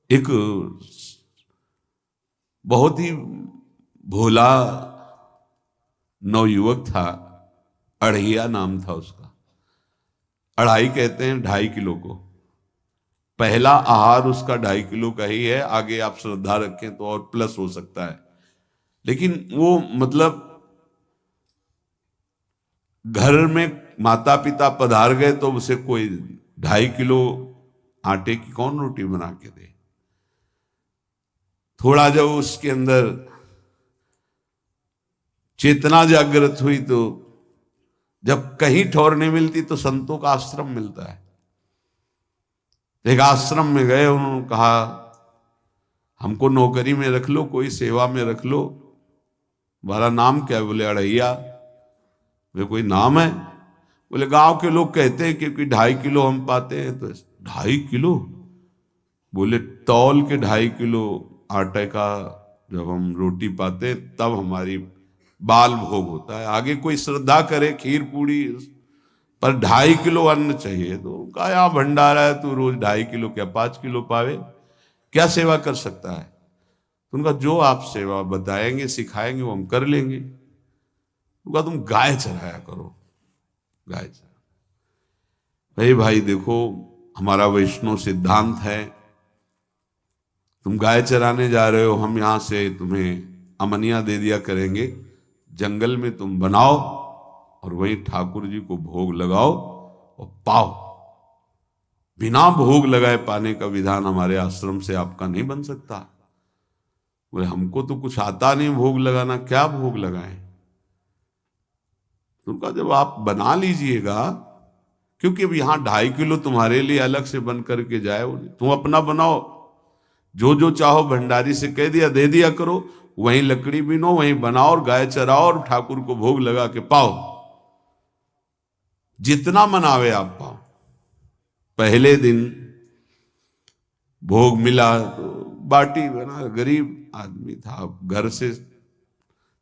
एक बहुत ही भोला नवयुवक था, अढ़ैया नाम था उसका। अढ़ाई कहते हैं 2.5 किलो को। पहला आहार उसका 2.5 किलो का ही है, आगे आप श्रद्धा रखें तो और प्लस हो सकता है। लेकिन वो मतलब घर में माता पिता पधार गए तो उसे कोई 2.5 किलो आटे की कौन रोटी बना के दे। थोड़ा जब उसके अंदर चेतना जागृत हुई तो जब कहीं ठौर नहीं मिलती तो संतों का आश्रम मिलता है। एक आश्रम में गए, उन्होंने कहा हमको नौकरी में रख लो, कोई सेवा में रख लो। तुम्हारा नाम क्या है? बोले अढ़ैया। वे कोई नाम है? बोले गांव के लोग कहते हैं क्योंकि 2.5 किलो हम पाते हैं। तो 2.5 किलो? बोले तौल के 2.5 किलो आटे का जब हम रोटी पाते तब हमारी बाल भोग होता है। आगे कोई श्रद्धा करे खीर पूड़ी, पर 2.5 किलो अन्न चाहिए। तो कहा यहाँ भंडारा है, तू रोज 2.5 किलो क्या 5 किलो पावे, क्या सेवा कर सकता है? तो उनका जो आप सेवा बताएंगे सिखाएंगे वो हम कर लेंगे। उनका तुम गाय चराया करो, गाय चरा। भाई देखो, हमारा वैष्णव सिद्धांत है, तुम गाय चराने जा रहे हो, हम यहां से तुम्हें अमनिया दे दिया करेंगे, जंगल में तुम बनाओ और वहीं ठाकुर जी को भोग लगाओ और पाओ। बिना भोग लगाए पाने का विधान हमारे आश्रम से आपका नहीं बन सकता। बोले हमको तो कुछ आता नहीं भोग लगाना, क्या भोग लगाएं? उनका जब आप बना लीजिएगा, क्योंकि अब यहां 2.5 किलो तुम्हारे लिए अलग से बन करके जाए, तुम अपना बनाओ। जो जो चाहो भंडारी से कह दिया दे दिया करो, वहीं लकड़ी बीनो, वहीं बनाओ और गाय चराओ और ठाकुर को भोग लगा के पाओ। जितना मनावे आप पाओ। पहले दिन भोग मिला तो बाटी बना, गरीब आदमी था, घर से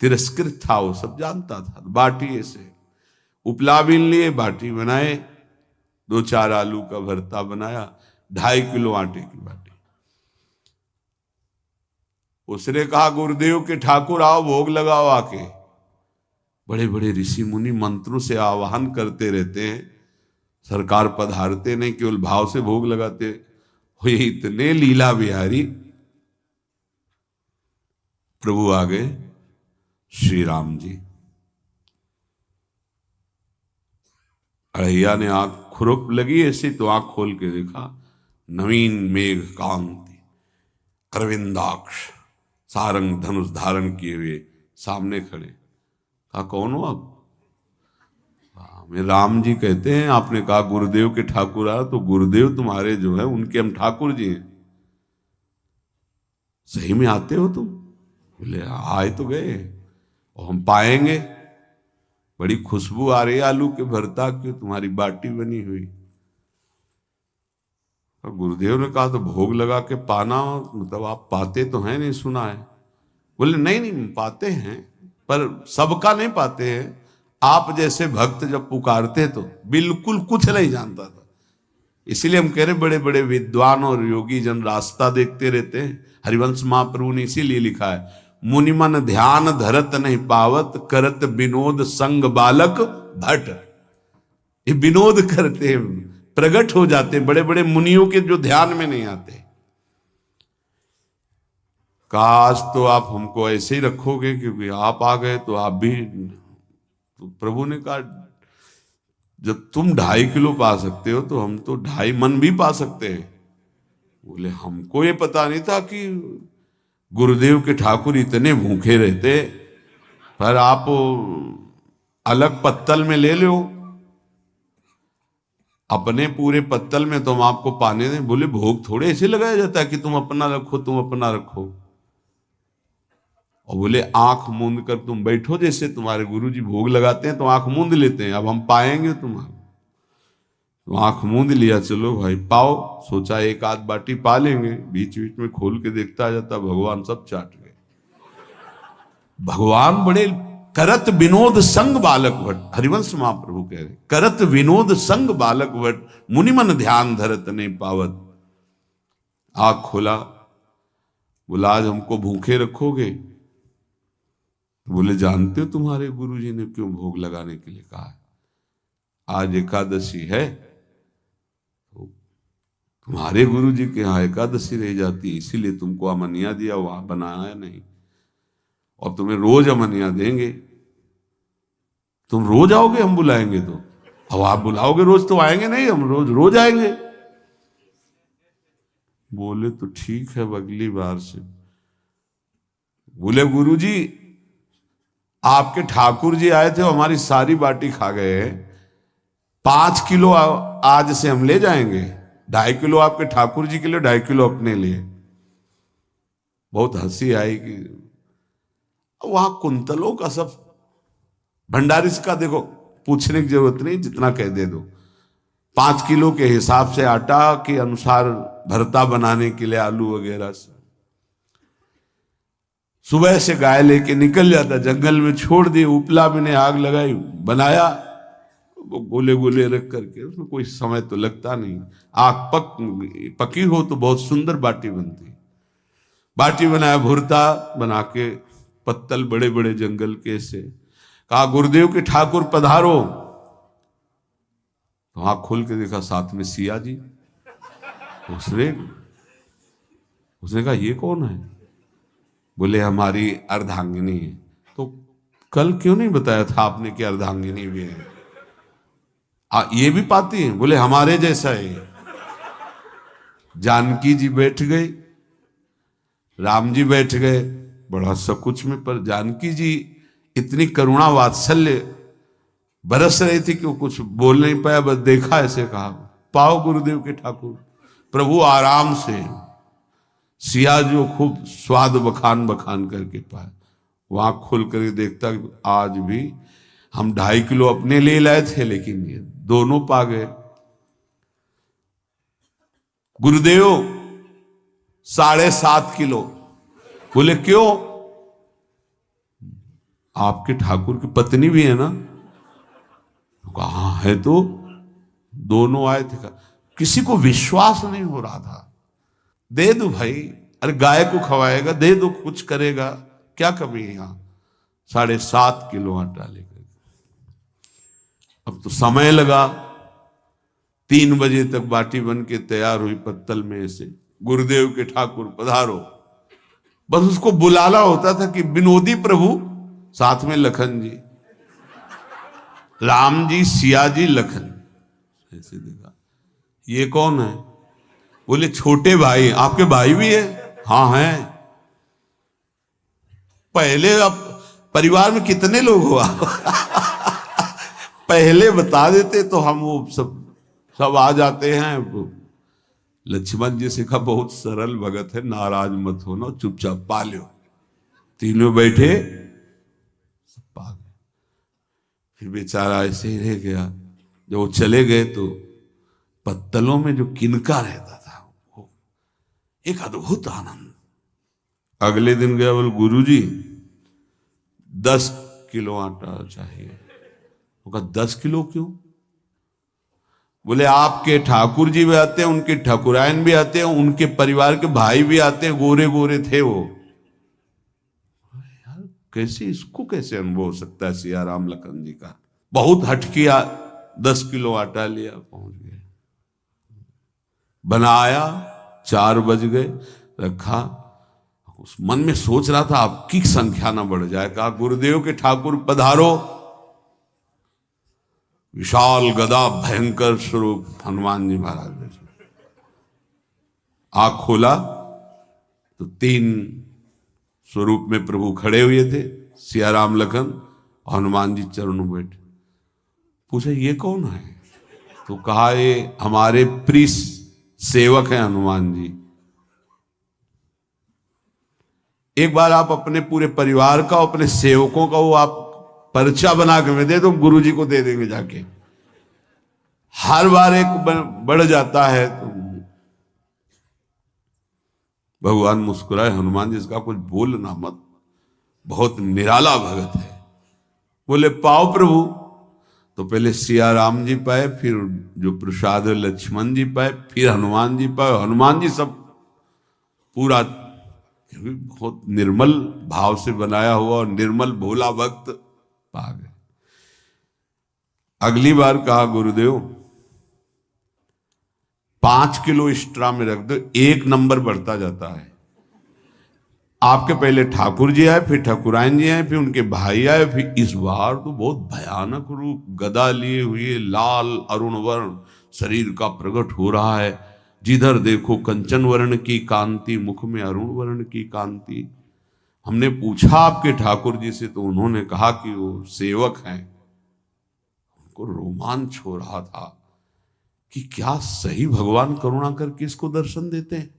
तिरस्कृत था, वो सब जानता था। बाटी ऐसे उपला बीन लिए, बाटी बनाए, 2-4 आलू का भरता बनाया, 2.5 किलो आटे की बाटी। उसने कहा गुरुदेव के ठाकुर आओ भोग लगाओ आके। बड़े बड़े ऋषि मुनि मंत्रों से आवाहन करते रहते हैं, सरकार पधारते नहीं, केवल भाव से भोग लगाते। हो ये इतने लीला बिहारी प्रभु आ गए, श्री राम जी। अढ़ैया ने आंख खुरक लगी ऐसी तो आंख खोल के देखा, नवीन मेघ कांति, अरविंदाक्ष, सारंग धनुष धारण किए हुए सामने खड़े। कहा कौन हो आप? मैं राम जी कहते हैं। आपने कहा गुरुदेव के ठाकुर आ, तो गुरुदेव तुम्हारे जो है उनके हम ठाकुर जी हैं। सही में आते हो तुम? बोले आए तो गए और हम पाएंगे। बड़ी खुशबू आ रही है आलू के भरता की, तुम्हारी बाटी बनी हुई। गुरुदेव ने कहा तो भोग लगा के पाना, मतलब आप पाते तो हैं? नहीं सुना है। बोले नहीं नहीं पाते हैं, पर सबका नहीं पाते हैं। आप जैसे भक्त जब पुकारते तो बिल्कुल कुछ नहीं जानता था। इसीलिए हम कह रहे बड़े बड़े विद्वान और योगी जन रास्ता देखते रहते हैं। हरिवंश महाप्रभु ने इसीलिए लिखा है, मुनिमन ध्यान धरत नहीं पावत, करत विनोद संग बालक भट। ये विनोद करते हैं, प्रकट हो जाते हैं बड़े बड़े मुनियों के जो ध्यान में नहीं आते। काश तो आप हमको ऐसे ही रखोगे, क्योंकि आप आ गए तो आप भी। तो प्रभु ने कहा जब तुम 2.5 किलो पा सकते हो तो हम तो 2.5 मन भी पा सकते हैं। बोले हमको ये पता नहीं था कि गुरुदेव के ठाकुर इतने भूखे रहते, पर आप अलग पत्तल में ले लो, अपने पूरे पत्तल में तो हम आपको पाने दें। बोले भोग थोड़े ऐसे लगाया जाता है कि तुम अपना रखो तुम अपना रखो। और बोले आंख मूंद कर तुम बैठो, जैसे तुम्हारे गुरुजी भोग लगाते हैं तो आंख मूंद लेते हैं, अब हम पाएंगे तुम्हारा। तो आंख मूंद लिया, चलो भाई पाओ। सोचा एक आध बाटी पा लेंगे, बीच बीच में खोल के देखता जाता, भगवान सब चाट गए। भगवान बड़े करत विनोद संग बालक भट, हरिवंश महाप्रभु कह रहे, करत विनोद संग बालक भट, मुनिमन ध्यान धरत नहीं पावत। आँख खोला, बोला आज हमको भूखे रखोगे? बोले जानते हो तुम्हारे गुरुजी ने क्यों भोग लगाने के लिए कहा है? आज एकादशी है, तो तुम्हारे गुरुजी के यहाँ एकादशी रह जाती है, इसीलिए तुमको अमनिया दिया, वहां बनाया नहीं, और तुम्हें रोज अमनिया देंगे। तुम रोज आओगे हम बुलाएंगे तो? अब आप बुलाओगे रोज तो आएंगे नहीं, हम रोज रोज आएंगे। बोले तो ठीक है, अगली बार से। बोले गुरुजी आपके ठाकुर जी आए थे, हमारी सारी बाटी खा गए, 5 किलो आज से हम ले जाएंगे, 2.5 किलो आपके ठाकुर जी के लिए, 2.5 किलो अपने लिए। बहुत हंसी आई कि वहां कुंतलों का सब भंडारी का देखो, पूछने की जरूरत नहीं, जितना कह दे दो। 5 किलो के हिसाब से आटा के अनुसार भरता बनाने के लिए आलू वगैरह से सुबह से गाय लेके निकल जाता, जंगल में छोड़ दिए, उपला में ने आग लगाई, बनाया, वो गोले गोले रख करके, उसमें कोई समय तो लगता नहीं। आग पकी हो तो बहुत सुंदर बाटी बनती। बाटी बनाया, भुरता बना के, पत्तल बड़े बड़े जंगल के से, कहा गुरुदेव के ठाकुर पधारो। तो आँख खोल के देखा साथ में सिया जी। उसने कहा ये कौन है? बोले हमारी अर्धांगिनी है। तो कल क्यों नहीं बताया था आपने कि अर्धांगिनी भी है? ये भी पाती है? बोले हमारे जैसा है। जानकी जी बैठ गई, राम जी बैठ गए, बड़ा सकुच में, पर जानकी जी इतनी करुणा वात्सल्य बरस रही थी कि वो कुछ बोल नहीं पाया, बस देखा, ऐसे कहा पाओ गुरुदेव के ठाकुर। प्रभु आराम से, सिया जो खूब स्वाद बखान बखान करके पाए, वहां खोल कर देखता आज भी हम 2.5 किलो अपने लिए लाए थे, लेकिन ये दोनों पा गए। गुरुदेव 7.5 किलो। बोले क्यों? आपके ठाकुर की पत्नी भी है ना? कहा है, तो दोनों आए थे। किसी को विश्वास नहीं हो रहा था। दे दो भाई, अरे गाय को खवाएगा, दे दो, कुछ करेगा, क्या कमी है यहां? 7.5 किलो आटा लेकर। अब तो समय लगा, 3 बजे तक बाटी बन के तैयार हुई पत्तल में से। गुरुदेव के ठाकुर पधारो, बस उसको बुलाना होता था कि विनोदी प्रभु, साथ में लखन जी, राम जी, सिया जी, लखन। ऐसे देखा, ये कौन है? बोले छोटे भाई। आपके भाई भी है? हाँ है। पहले अब परिवार में कितने लोग हो आप? पहले बता देते तो हम वो सब आ जाते हैं। लक्ष्मण जी से कहा बहुत सरल भगत है, नाराज मत होना, चुपचाप पा लो। तीनों बैठे, सब पा गए। फिर बेचारा ऐसे ही रह गया। जब वो चले गए तो पत्तलों में जो किनका रहता था, वो एक अद्भुत आनंद। अगले दिन गया, बोल गुरुजी 10 किलो आटा चाहिए। वो कहा 10 किलो क्यों? बोले आपके ठाकुर जी भी आते हैं, उनके ठाकुरायन भी आते हैं, उनके परिवार के भाई भी आते हैं, गोरे गोरे थे वो। यार कैसे, इसको कैसे अनुभव हो सकता है सिया राम लखन जी का? बहुत हट किया, 10 किलो आटा लिया, पहुंच गए, बनाया, 4 बज गए, रखा। उस मन में सोच रहा था आपकी संख्या ना बढ़ जाए। कहा गुरुदेव के ठाकुर पधारो। विशाल गदा, भयंकर स्वरूप हनुमान जी महाराज। आंख खोला तो 3 स्वरूप में प्रभु खड़े हुए थे, सिया राम लखन, हनुमान जी चरणों बैठे। पूछा ये कौन है? तो कहा ये हमारे प्रिय सेवक हैं हनुमान जी। एक बार आप अपने पूरे परिवार का, अपने सेवकों का वो आप पर्चा बना के मैं दे दो, गुरु जी को दे देंगे जाके। हर बार एक बढ़ जाता है तो भगवान मुस्कुराए, हनुमान जी इसका कुछ बोलना मत, बहुत निराला भगत है। बोले पाओ प्रभु। तो पहले सिया राम जी पाए, फिर जो प्रसाद लक्ष्मण जी पाए, फिर हनुमान जी पाए। हनुमान जी सब पूरा बहुत निर्मल भाव से बनाया हुआ और निर्मल भोला भक्त पा गए। अगली बार कहा गुरुदेव 5 किलो एक्स्ट्रा में रख दो, 1 नंबर बढ़ता जाता है। आपके पहले ठाकुर जी आए, फिर ठाकुरायन जी आए, फिर उनके भाई आए, फिर इस बार तो बहुत भयानक रूप गदा लिए हुए लाल अरुण वर्ण शरीर का प्रकट हो रहा है। जिधर देखो कंचन वर्ण की कांति, मुख में अरुण वर्ण की कांति। हमने पूछा आपके ठाकुर जी से, तो उन्होंने कहा कि वो सेवक हैं। उनको रोमांच हो रहा था कि क्या सही भगवान करुणा करके इसको दर्शन देते हैं।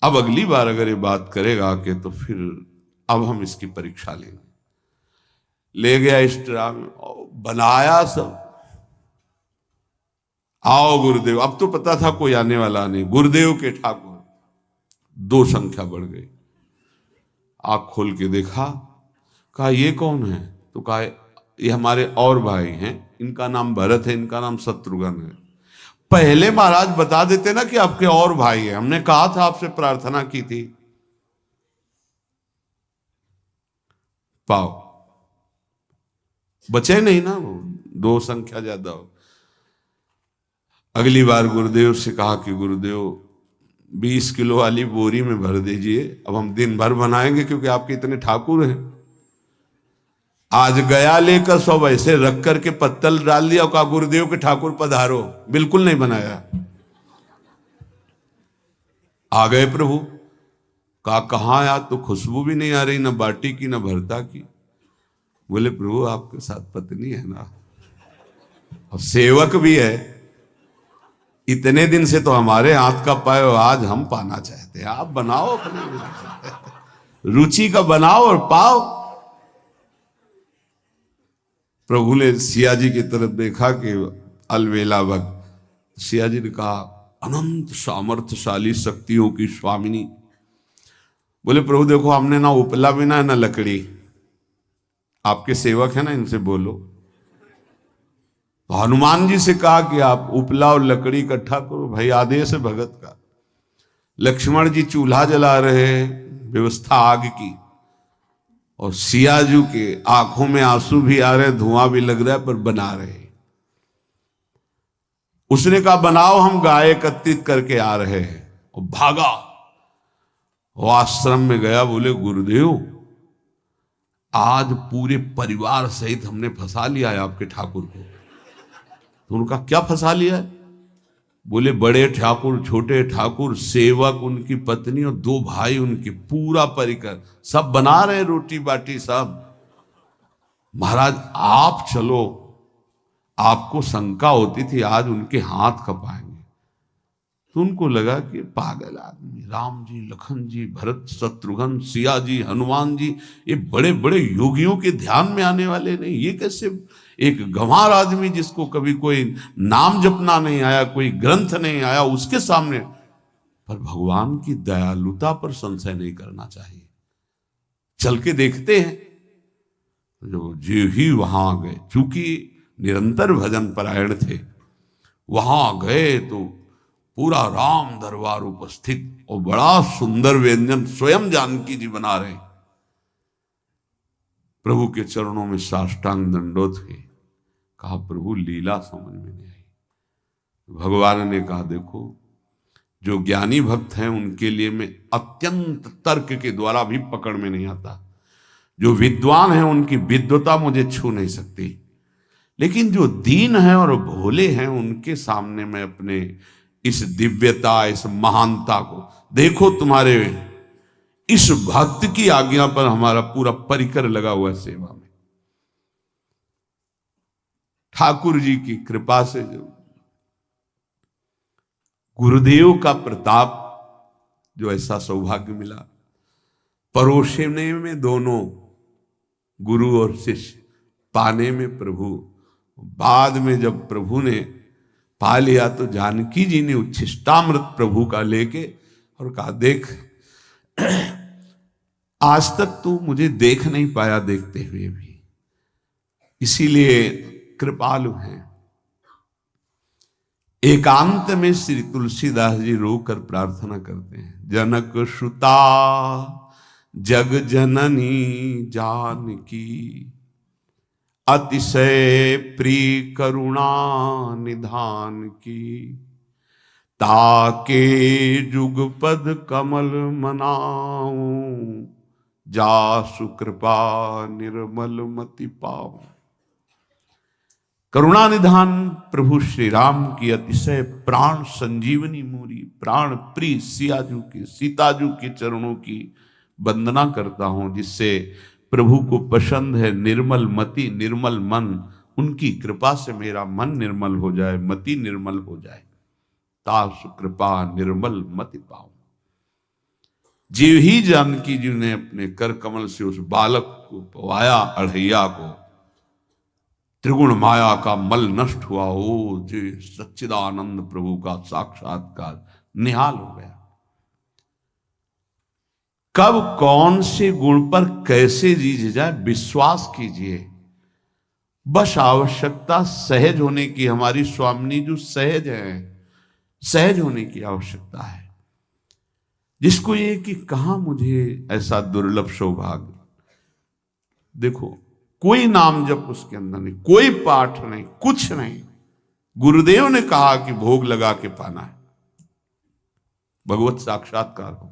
अब अगली बार अगर ये बात करेगा कि तो फिर अब हम इसकी परीक्षा लेंगे। ले गया एक्स्ट्रा में, बनाया सब। आओ गुरुदेव। अब तो पता था कोई आने वाला नहीं। गुरुदेव के ठाकुर 2 संख्या बढ़ गई। आंख खोल के देखा, कहा ये कौन है? तो कहा ये हमारे और भाई हैं, इनका नाम भरत है, इनका नाम शत्रुघ्न है। पहले महाराज बता देते ना कि आपके और भाई हैं, हमने कहा था, आपसे प्रार्थना की थी। पाओ बचे नहीं ना, वो 2 संख्या ज्यादा हो। अगली बार गुरुदेव से कहा कि गुरुदेव 20 किलो वाली बोरी में भर दीजिए, अब हम दिन भर बनाएंगे क्योंकि आपके इतने ठाकुर हैं। आज गया लेकर सब ऐसे रख करके पत्तल डाल दिया, कहा गुरुदेव के ठाकुर पधारो। बिल्कुल नहीं बनाया। आ गए प्रभु, कहा कहाँ यार, तो खुशबू भी नहीं आ रही, ना बाटी की ना भरता की। बोले प्रभु आपके साथ पत्नी है ना, और सेवक भी है। इतने दिन से तो हमारे हाथ का पाए, आज हम पाना चाहते हैं। आप बनाओ अपने रुचि का बनाओ और पाओ। प्रभु ने सिया जी की तरफ देखा कि अलवेला भक्त। सिया जी ने कहा अनंत सामर्थ्यशाली शक्तियों की स्वामिनी। बोले प्रभु देखो हमने ना उपला भी ना लकड़ी, आपके सेवक है ना, इनसे बोलो। तो हनुमान जी से कहा कि आप उपला और लकड़ी इकट्ठा करो, भाई आदेश है भगत का। लक्ष्मण जी चूल्हा जला रहे हैं, व्यवस्था आग की, और सियाजू के आंखों में आंसू भी आ रहे, धुआं भी लग रहा है, पर बना रहे। उसने कहा बनाओ, हम गाय एकत्रित करके आ रहे हैं। और भागा, वो आश्रम में गया। बोले गुरुदेव आज पूरे परिवार सहित हमने फंसा लिया है आपके ठाकुर को। तो उनका क्या फंसा लिया है? बोले बड़े ठाकुर, छोटे ठाकुर, सेवक, उनकी पत्नी और 2 भाई उनके, पूरा परिकर सब बना रहे रोटी बाटी सब। महाराज आप चलो, आपको शंका होती थी आज उनके हाथ कपाएंगे। तो उनको लगा कि पागल आदमी, राम जी, लखन जी, भरत, शत्रुघ्न, सिया जी, हनुमान जी, ये बड़े बड़े योगियों के ध्यान में आने वाले नहीं, ये कैसे एक गंवार आदमी जिसको कभी कोई नाम जपना नहीं आया, कोई ग्रंथ नहीं आया, उसके सामने। पर भगवान की दयालुता पर संशय नहीं करना चाहिए। चल के देखते हैं। जो जी ही वहां गए, चूंकि निरंतर भजन परायण थे, वहां गए तो पूरा राम दरबार उपस्थित, और बड़ा सुंदर व्यंजन स्वयं जानकी जी बना रहे। प्रभु के चरणों में साष्टांग दंडोत है। कहा प्रभु लीला समझ में नहीं आई। भगवान ने कहा देखो, जो ज्ञानी भक्त हैं उनके लिए मैं अत्यंत तर्क के द्वारा भी पकड़ में नहीं आता। जो विद्वान हैं उनकी विद्वता मुझे छू नहीं सकती, लेकिन जो दीन हैं और भोले हैं उनके सामने मैं अपने इस दिव्यता, इस महानता को देखो। तुम्हारे इस भक्त की आज्ञा पर हमारा पूरा परिकर लगा हुआ है सेवा में। ठाकुर जी की कृपा से जो गुरुदेव का प्रताप, जो ऐसा सौभाग्य मिला, परोसने में दोनों गुरु और शिष्य, पाने में प्रभु। बाद में जब प्रभु ने पा लिया तो जानकी जी ने उच्छिष्टामृत प्रभु का लेके और कहा देख, आज तक तू मुझे देख नहीं पाया देखते हुए भी, इसीलिए कृपालु हैं। एकांत में श्री तुलसीदास जी रोकर प्रार्थना करते हैं, जनक सुता जग जननी जानकी, अतिशय प्रिय करुणा निधान की, ताके जुगपद कमल मनाऊं, जासु कृपा निर्मल मति पाऊं। करुणा निधान प्रभु श्री राम की अतिशय प्राण संजीवनी मूरी, प्राण प्रिय सियाजू की, सीताजू के चरणों की वंदना करता हूं, जिससे प्रभु को पसंद है निर्मल मति निर्मल मन। उनकी कृपा से मेरा मन निर्मल हो जाए, मति निर्मल हो जाए। तासु कृपा निर्मल मति पाऊं। जीव ही जानकी जी ने अपने कर कमल से उस बालक को पवाया, अढ़ैया को, त्रिगुण माया का मल नष्ट हुआ। ओ जी सच्चिदानंद प्रभु का साक्षात्कार निहाल हो गया। कब कौन से गुण पर कैसे जीज जाए विश्वास कीजिए, बस आवश्यकता सहज होने की। हमारी स्वामिनी जो सहज है, सहज होने की आवश्यकता है। जिसको ये कि कहां मुझे ऐसा दुर्लभ सौभाग्य, देखो कोई नाम जप उसके अंदर नहीं, कोई पाठ नहीं, कुछ नहीं। गुरुदेव ने कहा कि भोग लगा के पाना है, भगवत साक्षात्कार हो।